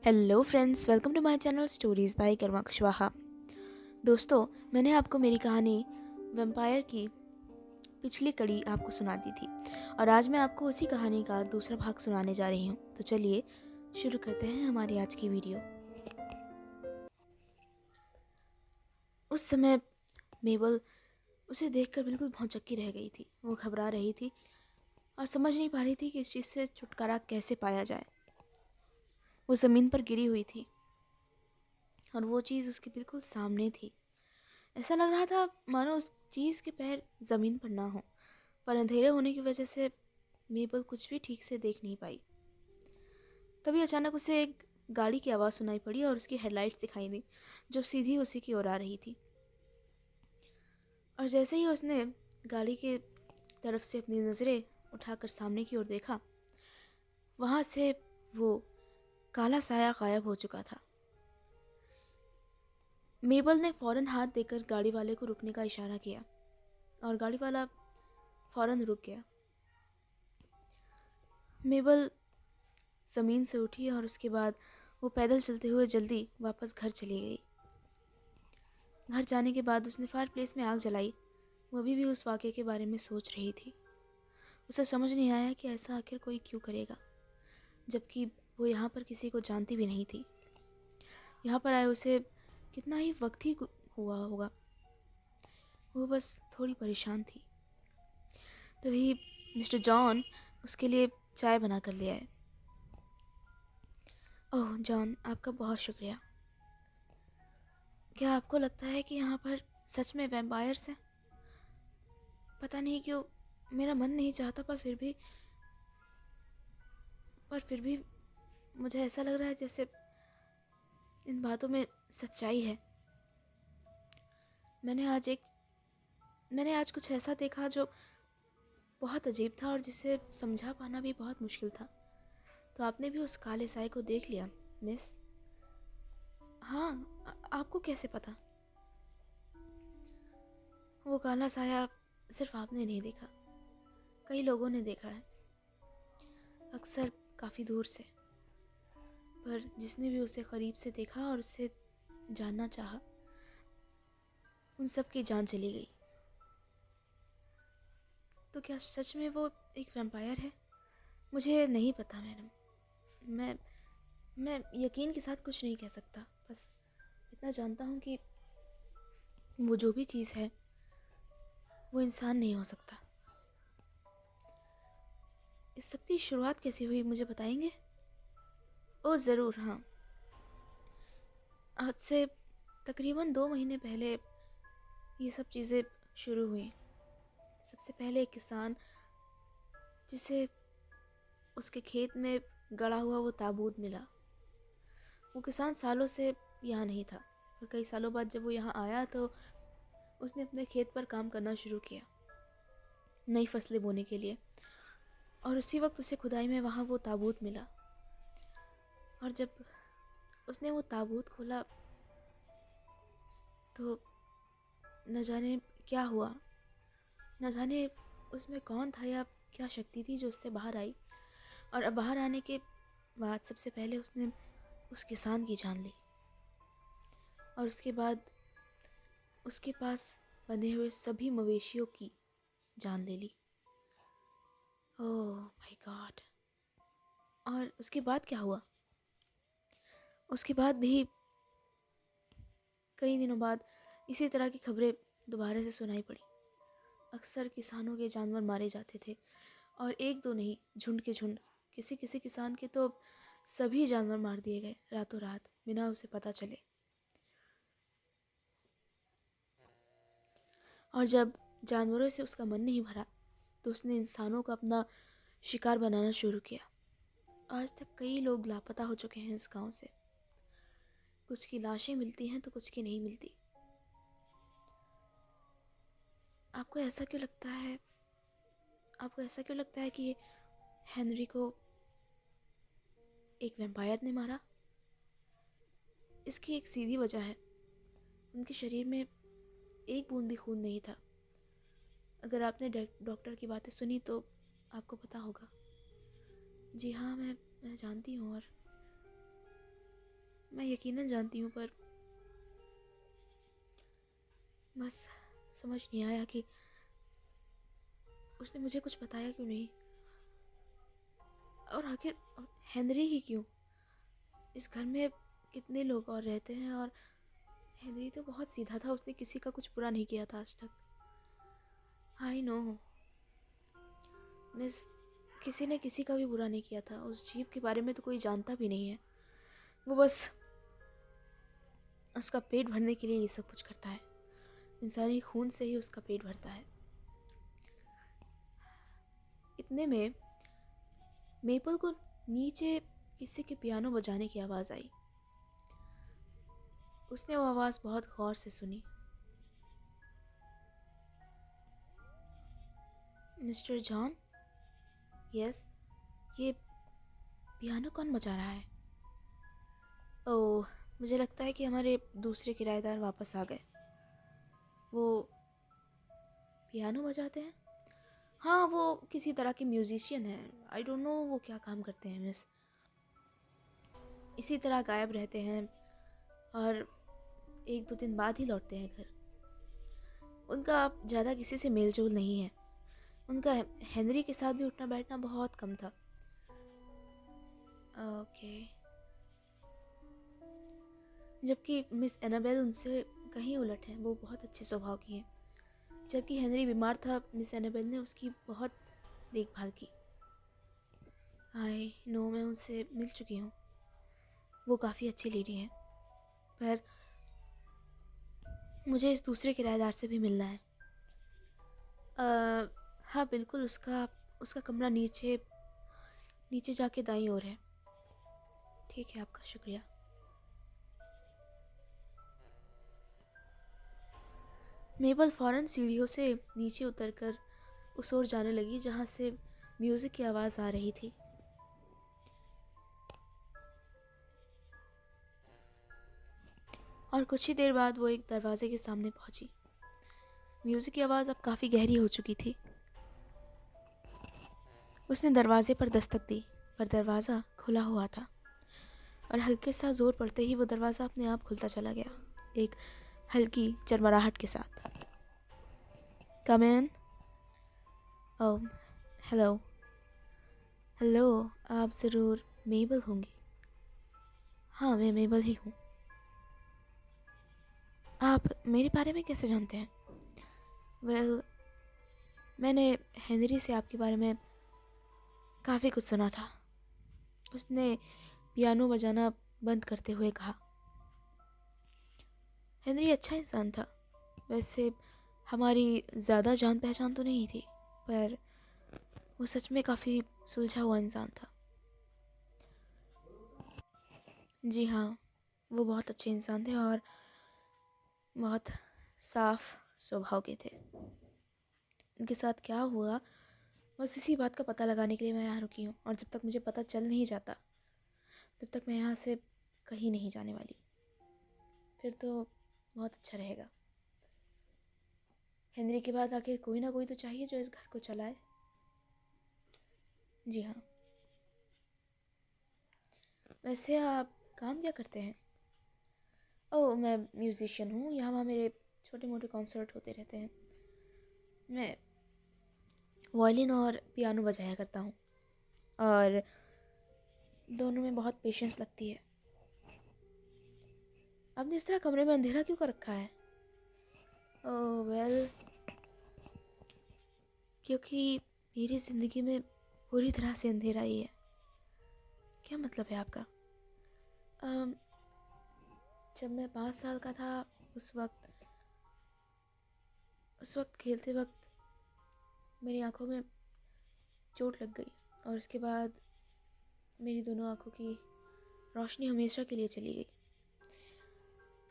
Hello friends, welcome to my channel stories by Karma Kushwaha. दोस्तों, मैंने आपको मेरी कहानी वैम्पायर की पिछली कड़ी आपको सुना दी थी और आज मैं आपको उसी कहानी का दूसरा भाग सुनाने जा रही हूँ। तो चलिए शुरू करते हैं हमारी आज की वीडियो। उस समय मेबल उसे देखकर बिल्कुल भौचक्की रह गई थी। वो घबरा रही थी और समझ नहीं पा रही थी कि इस चीज़ से छुटकारा कैसे पाया जाए। वो ज़मीन पर गिरी हुई थी और वो चीज़ उसके बिल्कुल सामने थी। ऐसा लग रहा था मानो उस चीज़ के पैर ज़मीन पर ना हो, पर अंधेरे होने की वजह से मेबल कुछ भी ठीक से देख नहीं पाई। तभी अचानक उसे एक गाड़ी की आवाज़ सुनाई पड़ी और उसकी हेडलाइट्स दिखाई दी, जो सीधी उसी की ओर आ रही थी। और जैसे ही उसने गाड़ी की तरफ से अपनी नज़रें उठाकर सामने की ओर देखा, वहाँ से वो काला साया गायब हो चुका था। मेबल ने फ़ौरन हाथ देकर गाड़ी वाले को रुकने का इशारा किया और गाड़ी वाला फ़ौरन रुक गया। मेबल ज़मीन से उठी और उसके बाद वो पैदल चलते हुए जल्दी वापस घर चली गई। घर जाने के बाद उसने फायर प्लेस में आग जलाई। वो अभी भी उस वाक़े के बारे में सोच रही थी। उसे समझ नहीं आया कि ऐसा आखिर कोई क्यों करेगा, जबकि वो यहाँ पर किसी को जानती भी नहीं थी। यहाँ पर आए उसे कितना ही वक्त ही हुआ होगा। वो बस थोड़ी परेशान थी। तभी मिस्टर जॉन उसके लिए चाय बना कर ले आए। ओह जॉन, आपका बहुत शुक्रिया। क्या आपको लगता है कि यहाँ पर सच में वैम्पायर्स हैं? पता नहीं क्यों मेरा मन नहीं चाहता, पर फिर भी मुझे ऐसा लग रहा है जैसे इन बातों में सच्चाई है। मैंने आज एक मैंने आज कुछ ऐसा देखा जो बहुत अजीब था और जिसे समझा पाना भी बहुत मुश्किल था। तो आपने भी उस काले साए को देख लिया, मिस? हाँ, आपको कैसे पता? वो काला साया सिर्फ आपने नहीं देखा, कई लोगों ने देखा है, अक्सर काफ़ी दूर से। पर जिसने भी उसे करीब से देखा और उसे जानना चाहा, उन सब की जान चली गई। तो क्या सच में वो एक वैम्पायर है? मुझे नहीं पता मैडम। मैं मैं यकीन के साथ कुछ नहीं कह सकता। बस इतना जानता हूँ कि वो जो भी चीज़ है वो इंसान नहीं हो सकता। इस सब की शुरुआत कैसी हुई, मुझे बताएंगे? ओ ज़रूर, हाँ। आज से तकरीबन 2 महीने पहले ये सब चीज़ें शुरू हुई। सबसे पहले एक किसान, जिसे उसके खेत में गड़ा हुआ वो ताबूत मिला। वो किसान सालों से यहाँ नहीं था और कई सालों बाद जब वो यहाँ आया तो उसने अपने खेत पर काम करना शुरू किया, नई फसलें बोने के लिए। और उसी वक्त उसे खुदाई में वहाँ वो ताबूत मिला। और जब उसने वो ताबूत खोला तो न जाने क्या हुआ, न जाने उसमें कौन था या क्या शक्ति थी जो उससे बाहर आई। और अब बाहर आने के बाद सबसे पहले उसने उस किसान की जान ली और उसके बाद उसके पास बंधे हुए सभी मवेशियों की जान ले ली। Oh my God! और उसके बाद क्या हुआ? उसके बाद भी कई दिनों बाद इसी तरह की खबरें दोबारा से सुनाई पड़ी। अक्सर किसानों के जानवर मारे जाते थे और एक दो नहीं, झुंड के झुंड। किसी किसी किसान के तो सभी जानवर मार दिए गए रातों रात, बिना उसे पता चले। और जब जानवरों से उसका मन नहीं भरा तो उसने इंसानों को अपना शिकार बनाना शुरू किया। आज तक कई लोग लापता हो चुके हैं इस गांव से। कुछ की लाशें मिलती हैं तो कुछ की नहीं मिलती। आपको ऐसा क्यों लगता है आपको ऐसा क्यों लगता है कि हेनरी को एक वैम्पायर ने मारा? इसकी एक सीधी वजह है, उनके शरीर में एक बूंद भी खून नहीं था। अगर आपने डॉक्टर की बातें सुनी तो आपको पता होगा। जी हाँ, मैं जानती हूँ। और यकीनन जानती हूँ, पर बस समझ नहीं आया कि उसने मुझे कुछ बताया क्यों नहीं, और आखिर हेनरी ही क्यों। इस घर में कितने लोग और रहते हैं, और हेनरी तो बहुत सीधा था, उसने किसी का कुछ बुरा नहीं किया था आज तक। आई नो मिस, किसी ने किसी का भी बुरा नहीं किया था। उस जीव के बारे में तो कोई जानता भी नहीं है, वो बस उसका पेट भरने के लिए ये सब कुछ करता है। इंसानी खून से ही उसका पेट भरता है। इतने में मेपल को नीचे किसी के पियानो बजाने की आवाज़ आई। उसने वो आवाज़ बहुत गौर से सुनी। मिस्टर जॉन, यस, ये पियानो कौन बजा रहा है? ओह, मुझे लगता है कि हमारे दूसरे किराएदार वापस आ गए। वो पियानो बजाते हैं? हाँ, वो किसी तरह के म्यूजिशियन हैं। आई डोंट नो वो क्या काम करते हैं मिस। इसी तरह गायब रहते हैं और 1-2 दिन बाद ही लौटते हैं घर। उनका ज़्यादा किसी से मेल जोल नहीं है। उनका हेनरी के साथ भी उठना बैठना बहुत कम था। ओके। जबकि मिस एनाबेल उनसे कहीं उलट है, वो बहुत अच्छे स्वभाव की हैं। जबकि हेनरी बीमार था, मिस एनाबेल ने उसकी बहुत देखभाल की। आई नो, मैं उनसे मिल चुकी हूँ। वो काफ़ी अच्छी लेडी हैं, पर मुझे इस दूसरे किराएदार से भी मिलना है। हाँ बिल्कुल, उसका उसका कमरा नीचे नीचे जाके दाईं ओर है। ठीक है, आपका शुक्रिया। मेबल फ़ौरन सीढ़ियों से नीचे उतरकर उस ओर जाने लगी जहाँ से म्यूज़िक की आवाज़ आ रही थी। और कुछ ही देर बाद वो एक दरवाजे के सामने पहुंची। म्यूज़िक की आवाज़ अब काफ़ी गहरी हो चुकी थी। उसने दरवाजे पर दस्तक दी, पर दरवाज़ा खुला हुआ था, और हल्के सा जोर पड़ते ही वो दरवाज़ा अपने आप खुलता चला गया, एक हल्की चरमराहट के साथ। कम इन। ओह, हेलो। हेलो, आप ज़रूर मेबल होंगी। हाँ, मैं मेबल ही हूँ। आप मेरे बारे में कैसे जानते हैं? वेल, मैंने हेनरी से आपके बारे में काफ़ी कुछ सुना था। उसने पियानो बजाना बंद करते हुए कहा। हेनरी अच्छा इंसान था। वैसे हमारी ज़्यादा जान पहचान तो नहीं थी, पर वो सच में काफ़ी सुलझा हुआ इंसान था। जी हाँ, वो बहुत अच्छे इंसान थे और बहुत साफ स्वभाव के थे। उनके साथ क्या हुआ, बस इसी बात का पता लगाने के लिए मैं यहाँ रुकी हूँ, और जब तक मुझे पता चल नहीं जाता तब तक मैं यहाँ से कहीं नहीं जाने वाली। फिर तो बहुत अच्छा रहेगा। हेनरी के बाद आखिर कोई ना कोई तो चाहिए जो इस घर को चलाए। जी हाँ। वैसे आप काम क्या करते हैं? ओह, मैं म्यूज़िशियन हूँ। यहाँ वहाँ मेरे छोटे मोटे कॉन्सर्ट होते रहते हैं। मैं वायलिन और पियानो बजाया करता हूँ, और दोनों में बहुत पेशेंस लगती है। आपने इस तरह कमरे में अंधेरा क्यों कर रखा है? ओह वेल, क्योंकि मेरी ज़िंदगी में पूरी तरह से अंधेरा ही है। क्या मतलब है आपका? अम, जब मैं 5 साल का था, उस वक्त खेलते वक्त मेरी आंखों में चोट लग गई, और उसके बाद मेरी दोनों आंखों की रोशनी हमेशा के लिए चली गई।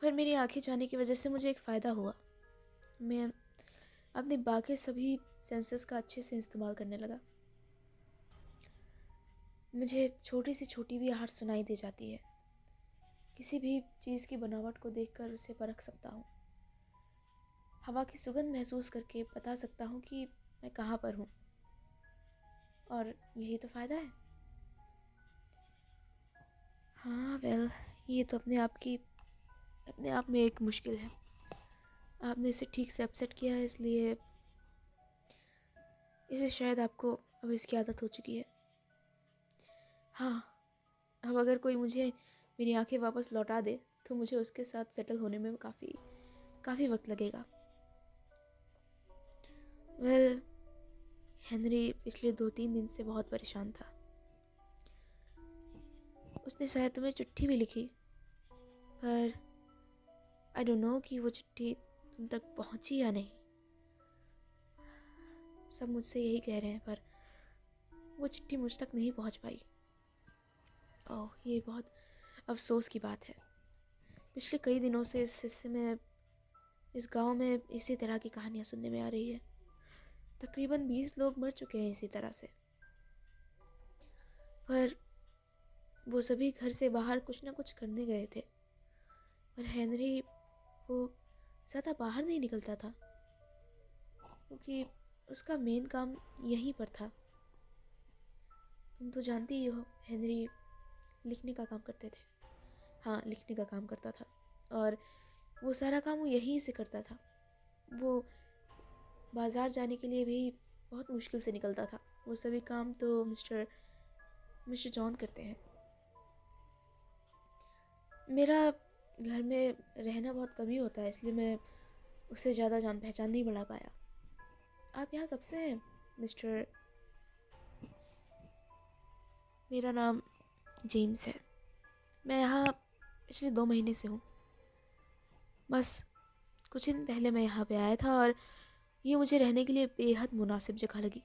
पर मेरी आंखें जाने की वजह से मुझे एक फ़ायदा हुआ। मैं अपने बाकी सभी सेंसेस का अच्छे से इस्तेमाल करने लगा। मुझे छोटी से छोटी भी आहट सुनाई दे जाती है। किसी भी चीज़ की बनावट को देखकर उसे परख सकता हूँ। हवा की सुगंध महसूस करके बता सकता हूँ कि मैं कहाँ पर हूँ, और यही तो फ़ायदा है। हाँ वेल, ये तो अपने आप में एक मुश्किल है। आपने इसे ठीक से अपसेट किया है, इसलिए इसे शायद आपको अब इसकी आदत हो चुकी है। हाँ, अब अगर कोई मुझे मेरी आंखें वापस लौटा दे तो मुझे उसके साथ सेटल होने में काफ़ी वक्त लगेगा। वेल, हेनरी पिछले 2-3 दिन से बहुत परेशान था। उसने शायद तुम्हें चिट्ठी भी लिखी, पर आई डोंट नो कि वो चिट्ठी तुम तक पहुंची या नहीं। सब मुझसे यही कह रहे हैं, पर वो चिट्ठी मुझ तक नहीं पहुंच पाई। ओह, ये बहुत अफसोस की बात है। पिछले कई दिनों से इस गांव में इसी तरह की कहानियां सुनने में आ रही है। तकरीबन 20 लोग मर चुके हैं इसी तरह से। पर वो सभी घर से बाहर कुछ ना कुछ करने गए थे। पर हेनरी, वो ज़्यादा बाहर नहीं निकलता था क्योंकि उसका मेन काम यहीं पर था। तुम तो जानती ही हो, हेनरी लिखने का काम करते थे। हाँ, लिखने का काम करता था, और वो सारा काम वो यहीं से करता था। वो बाज़ार जाने के लिए भी बहुत मुश्किल से निकलता था। वो सभी काम तो मिस्टर जॉन करते हैं। मेरा घर में रहना बहुत कम ही होता है, इसलिए मैं उससे ज़्यादा जान पहचान नहीं बढ़ा पाया। आप यहाँ कब से हैं मिस्टर? मेरा नाम जेम्स है। मैं यहाँ पिछले 2 महीने से हूँ। बस कुछ दिन पहले मैं यहाँ पे आया था, और ये मुझे रहने के लिए बेहद मुनासिब जगह लगी।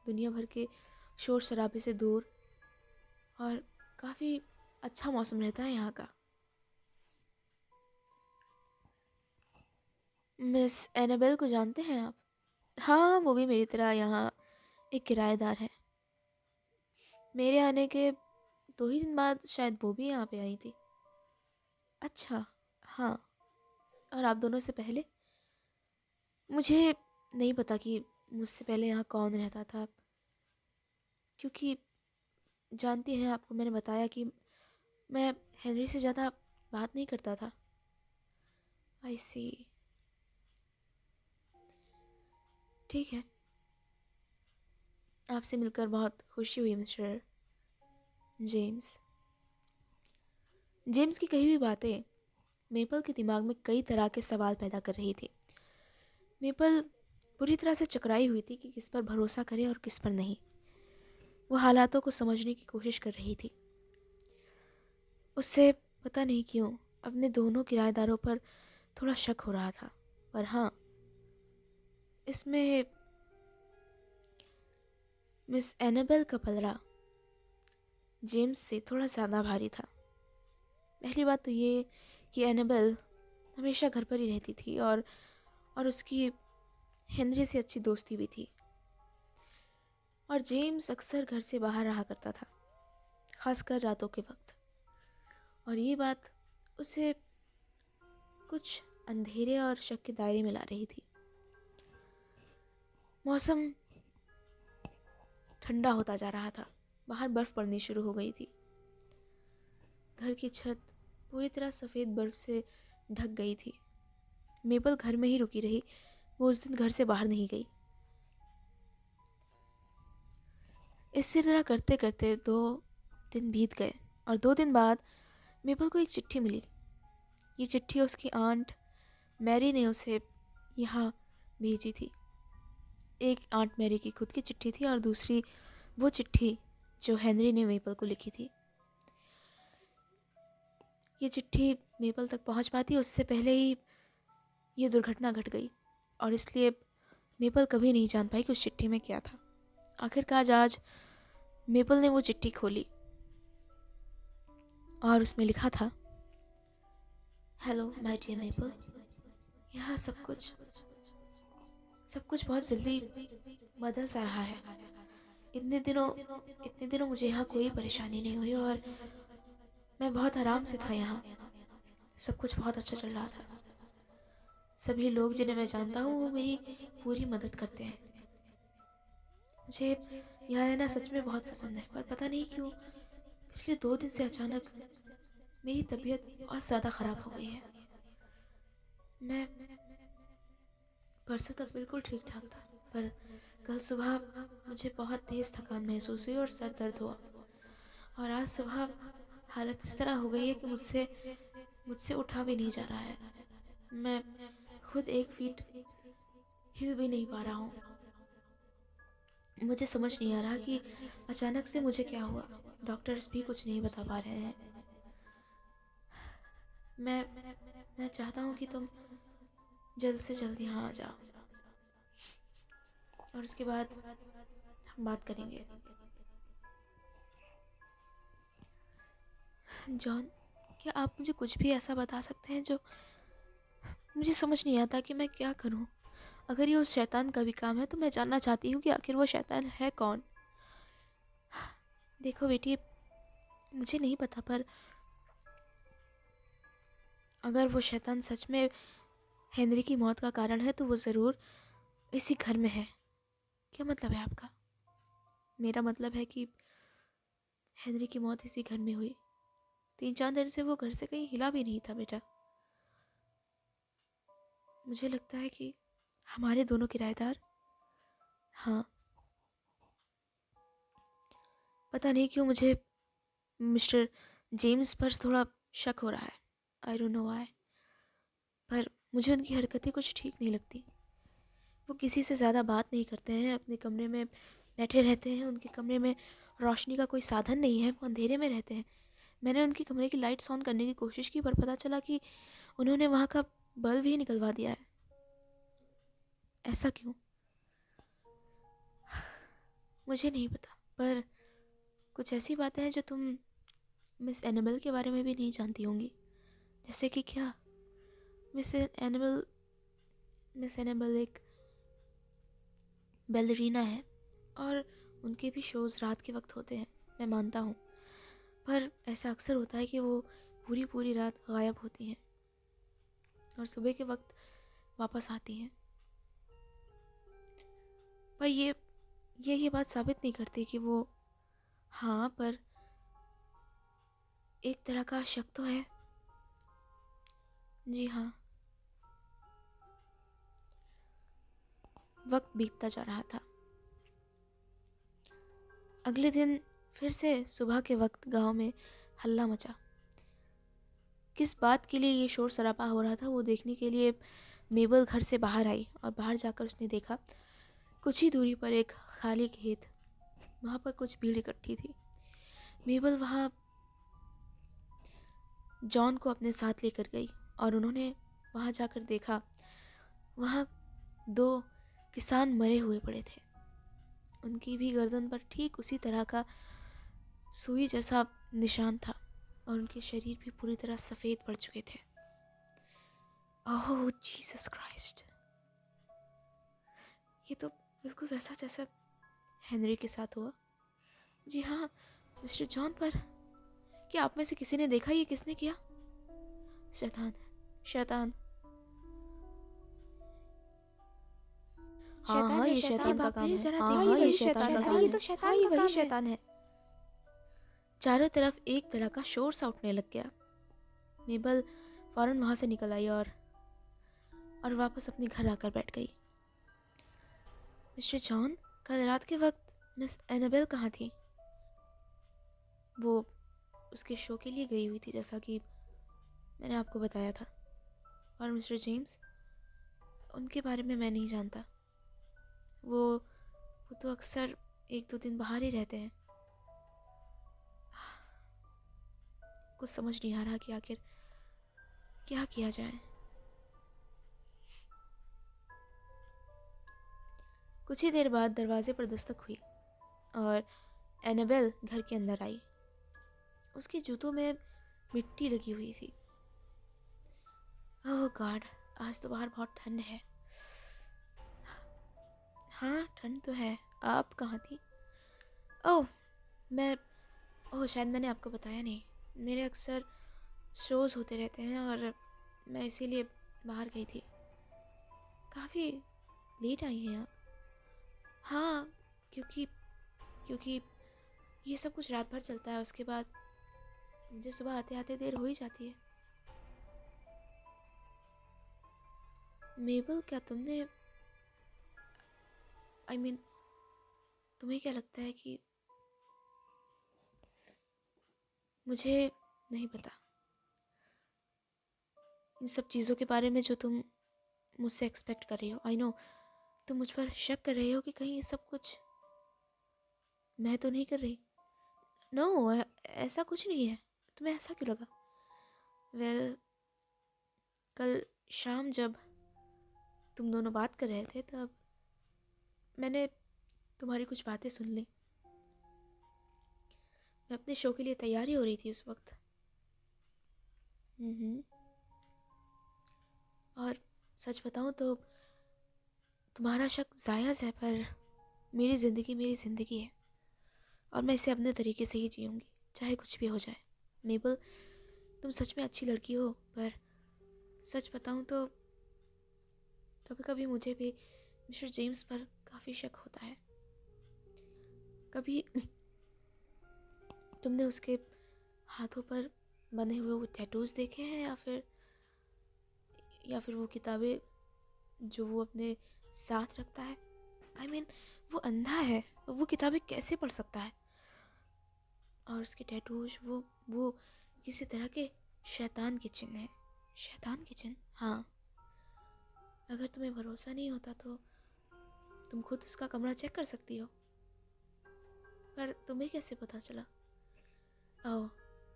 दुनिया भर के शोर शराबे से दूर, और काफ़ी अच्छा मौसम रहता है यहाँ का। मिस एनाबेल को जानते हैं आप? हाँ, वो भी मेरी तरह यहाँ एक किराएदार है। मेरे आने के 2 ही दिन बाद शायद वो भी यहाँ पे आई थी। अच्छा, हाँ। और आप दोनों से पहले? मुझे नहीं पता कि मुझसे पहले यहाँ कौन रहता था, क्योंकि जानती हैं, आपको मैंने बताया कि मैं हेनरी से ज़्यादा बात नहीं करता था। आई सी। ठीक है, आपसे मिलकर बहुत खुशी हुई मिस्टर जेम्स। जेम्स की कही हुई बातें मेपल के दिमाग में कई तरह के सवाल पैदा कर रही थी। मेपल पूरी तरह से चकराई हुई थी कि किस पर भरोसा करे और किस पर नहीं। वो हालातों को समझने की कोशिश कर रही थी। उससे पता नहीं क्यों अपने दोनों किराएदारों पर थोड़ा शक हो रहा था। पर हाँ, इसमें मिस एनाबेल का पलड़ा जेम्स से थोड़ा ज़्यादा भारी था। पहली बात तो ये कि एनाबेल हमेशा घर पर ही रहती थी, और उसकी हेनरी से अच्छी दोस्ती भी थी। और जेम्स अक्सर घर से बाहर रहा करता था, खासकर रातों के वक्त। और ये बात उसे कुछ अंधेरे और शक के दायरे में ला रही थी। मौसम ठंडा होता जा रहा था। बाहर बर्फ पड़नी शुरू हो गई थी। घर की छत पूरी तरह सफ़ेद बर्फ से ढक गई थी। मेपल घर में ही रुकी रही। वो उस दिन घर से बाहर नहीं गई। इसी तरह करते करते 2 दिन बीत गए, और 2 दिन बाद मेपल को एक चिट्ठी मिली। ये चिट्ठी उसकी आंट मैरी ने उसे यहाँ भेजी थी। एक आंट मैरी की खुद की चिट्ठी थी, और दूसरी वो चिट्ठी जो हेनरी ने मेपल को लिखी थी। ये चिट्ठी मेपल तक पहुंच पाती उससे पहले ही ये दुर्घटना घट गई, और इसलिए मेपल कभी नहीं जान पाई कि उस चिट्ठी में क्या था। आखिरकार आज मेपल ने वो चिट्ठी खोली, और उसमें लिखा था, हेलो माय डियर मेपल, यहाँ सब कुछ बहुत जल्दी बदल सा रहा है। इतने दिनों मुझे यहाँ कोई परेशानी नहीं हुई, और मैं बहुत आराम से था यहाँ। सब कुछ बहुत अच्छा चल रहा था। सभी लोग जिन्हें मैं जानता हूँ वो मेरी पूरी मदद करते हैं। मुझे यहाँ रहना सच में बहुत पसंद है, पर पता नहीं क्यों पिछले 2 दिन से अचानक मेरी तबीयत और ज़्यादा ख़राब हो गई है। मैं परसों तक बिल्कुल ठीक ठाक था, पर कल सुबह मुझे बहुत तेज़ थकान महसूस हुई और सर दर्द हुआ। और आज सुबह हालत इस तरह हो गई है कि मुझसे मुझसे उठा भी नहीं जा रहा है। मैं खुद 1 फीट हिल भी नहीं पा रहा हूँ। मुझे समझ नहीं आ रहा कि अचानक से मुझे क्या हुआ। डॉक्टर्स भी कुछ नहीं बता पा रहे हैं। मैं मैं चाहता हूँ कि तुम जल्द से जल्द यहाँ आ जाओ और उसके बाद हम बात करेंगे। जॉन, क्या आप मुझे कुछ भी ऐसा बता सकते हैं जो मुझे समझ नहीं आता कि मैं क्या करूं? अगर ये उस शैतान का भी काम है तो मैं जानना चाहती हूँ कि आखिर वो शैतान है कौन। देखो बेटी, मुझे नहीं पता, पर अगर वो शैतान सच में हेनरी की मौत का कारण है तो वो ज़रूर इसी घर में है। क्या मतलब है आपका? मेरा मतलब है कि हेनरी की मौत इसी घर में हुई। 3-4 दिन से वो घर से कहीं हिला भी नहीं था बेटा। मुझे लगता है कि हमारे दोनों किराएदार, हाँ, पता नहीं क्यों मुझे मिस्टर जेम्स पर थोड़ा शक हो रहा है। आई डोंट नो व्हाई, पर मुझे उनकी हरकतें कुछ ठीक नहीं लगती। वो किसी से ज़्यादा बात नहीं करते हैं, अपने कमरे में बैठे रहते हैं। उनके कमरे में रोशनी का कोई साधन नहीं है, वो अंधेरे में रहते हैं। मैंने उनके कमरे की लाइट्स ऑन करने की कोशिश की, पर पता चला कि उन्होंने वहाँ का बल्ब ही निकलवा दिया है। ऐसा क्यों? मुझे नहीं पता, पर कुछ ऐसी बातें हैं जो तुम मिस एनिमल के बारे में भी नहीं जानती होंगी। जैसे कि क्या? मिस एनिमल मिस एनिमल एक बैलरीना है और उनके भी शोज़ रात के वक्त होते हैं, मैं मानता हूँ। पर ऐसा अक्सर होता है कि वो पूरी पूरी रात गायब होती हैं और सुबह के वक्त वापस आती हैं। पर ये बात साबित नहीं करती कि वो, हाँ, पर एक तरह का शक तो है। जी हाँ। वक्त बीतता जा रहा था। अगले दिन फिर से सुबह के वक्त गांव में हल्ला मचा। किस बात के लिए ये शोर शराबा हो रहा था वो देखने के लिए मेबल घर से बाहर आई और बाहर जाकर उसने देखा कुछ ही दूरी पर एक खाली खेत। वहाँ पर कुछ भीड़ इकट्ठी थी। मेबल वहाँ जॉन को अपने साथ लेकर गई और उन्होंने वहाँ जाकर देखा, वहाँ 2 किसान मरे हुए पड़े थे। उनकी भी गर्दन पर ठीक उसी तरह का सुई जैसा निशान था और उनके शरीर भी पूरी तरह सफ़ेद पड़ चुके थे। ओह जीसस क्राइस्ट! ये तो बिल्कुल वैसा जैसा हेनरी के साथ हुआ। जी हाँ, मिस्टर जॉन पर। क्या आप में से किसी ने देखा ये किसने किया? शैतान, शैतान। हाँ हाँ, ये शैतान का काम है। हाँ हाँ, ये शैतान का काम है। हाँ, ये वही शैतान है। चारों तरफ एक तरह का शोर सा उठने लग गया। मेबल फौरन वहाँ से निकल आई और वापस अपने घर आकर बैठ गई। मिस्टर जॉन, कल रात के वक्त मिस एनाबेल कहाँ थी? वो उसके शो के लिए गई हुई थी, जैसा कि मैंने आपको बताया था। और मिस्टर जेम्स, उनके बारे में मैं नहीं जानता। वो तो अक्सर 1-2 दिन बाहर ही रहते हैं। कुछ समझ नहीं आ रहा कि आखिर क्या किया जाए। कुछ ही देर बाद दरवाजे पर दस्तक हुई और एनाबेल घर के अंदर आई। उसके जूतों में मिट्टी लगी हुई थी। ओह गॉड, आज तो बाहर बहुत ठंड है। हाँ, ठंड तो है। आप कहाँ थी? ओह, मैं शायद मैंने आपको बताया नहीं। मेरे अक्सर शोज़ होते रहते हैं और मैं इसीलिए बाहर गई थी। काफ़ी लेट आई हैं आप? हाँ, क्योंकि क्योंकि ये सब कुछ रात भर चलता है, उसके बाद मुझे सुबह आते आते देर हो ही जाती है। मेबल, क्या तुमने आई मीन तुम्हें क्या लगता है कि मुझे नहीं पता इन सब चीज़ों के बारे में जो तुम मुझसे एक्सपेक्ट कर रही हो। आई नो तुम मुझ पर शक कर रही हो कि कहीं ये सब कुछ मैं तो नहीं कर रही। नो, ऐसा कुछ नहीं है। तुम्हें ऐसा क्यों लगा? वेल, कल शाम जब तुम दोनों बात कर रहे थे तब मैंने तुम्हारी कुछ बातें सुन ली। मैं अपने शो के लिए तैयारी हो रही थी उस वक्त। और सच बताऊं तो तुम्हारा शक जायज़ है, पर मेरी ज़िंदगी है और मैं इसे अपने तरीके से ही जीऊँगी, चाहे कुछ भी हो जाए। मेबल, तुम सच में अच्छी लड़की हो, पर सच बताऊं तो कभी कभी मुझे भी मिस्टर जेम्स पर काफ़ी शक होता है। कभी तुमने उसके हाथों पर बने हुए वो टैटूज़ देखे हैं, या फिर वो किताबें जो वो अपने साथ रखता है। आई मीन वो अंधा है, वो किताबें कैसे पढ़ सकता है? और उसके टैटूज वो किसी तरह के शैतान के चिन्ह हैं। शैतान के चिन्ह? हाँ। अगर तुम्हें भरोसा नहीं होता तो तुम खुद उसका कमरा चेक कर सकती हो। पर तुम्हें कैसे पता चला? ओह,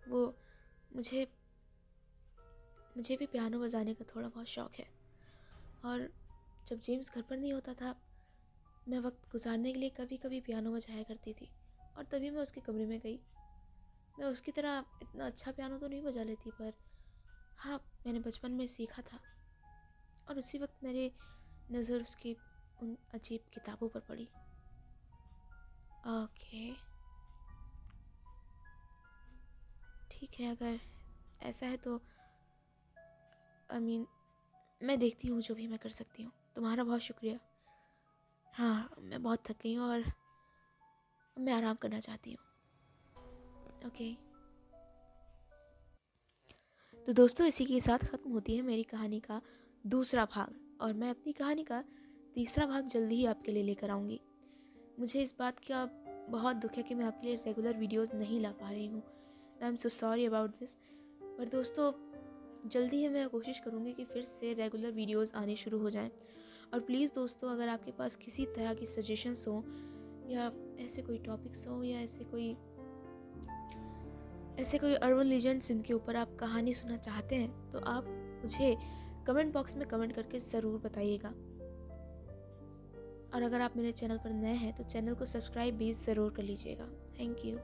वो मुझे मुझे भी पियानो बजाने का थोड़ा बहुत शौक है, और जब जेम्स घर पर नहीं होता था मैं वक्त गुजारने के लिए कभी कभी पियानो बजाया करती थी। और तभी मैं उसके कमरे में गई। मैं उसकी तरह इतना अच्छा पियानो तो नहीं बजा लेती, पर हाँ, मैंने बचपन में सीखा था। और उसी वक्त मेरी नज़र उसकी उन अजीब किताबों पर पड़ी। ओके, ठीक है, अगर ऐसा है तो मैं देखती हूँ जो भी मैं कर सकती हूँ। तुम्हारा बहुत शुक्रिया। हाँ, मैं बहुत थक गई हूँ और मैं आराम करना चाहती हूँ। ओके, तो दोस्तों, इसी के साथ ख़त्म होती है मेरी कहानी का दूसरा भाग, और मैं अपनी कहानी का तीसरा भाग जल्दी ही आपके लिए लेकर आऊँगी। मुझे इस बात का बहुत दुख है कि मैं आपके लिए रेगुलर वीडियोस नहीं ला पा रही हूँ। I am so sorry about this. पर दोस्तों, जल्दी ही मैं कोशिश करूँगी कि फिर से रेगुलर वीडियोस आने शुरू हो जाएं। और प्लीज़ दोस्तों, अगर आपके पास किसी तरह की सजेशंस हो, या ऐसे कोई टॉपिक्स हो, या ऐसे कोई अर्बन लीजेंड्स जिनके ऊपर आप कहानी सुनना चाहते हैं, तो आप मुझे कमेंट बॉक्स में कमेंट करके ज़रूर बताइएगा। और अगर आप मेरे चैनल पर नए हैं तो चैनल को सब्सक्राइब भी ज़रूर कर लीजिएगा। Thank you.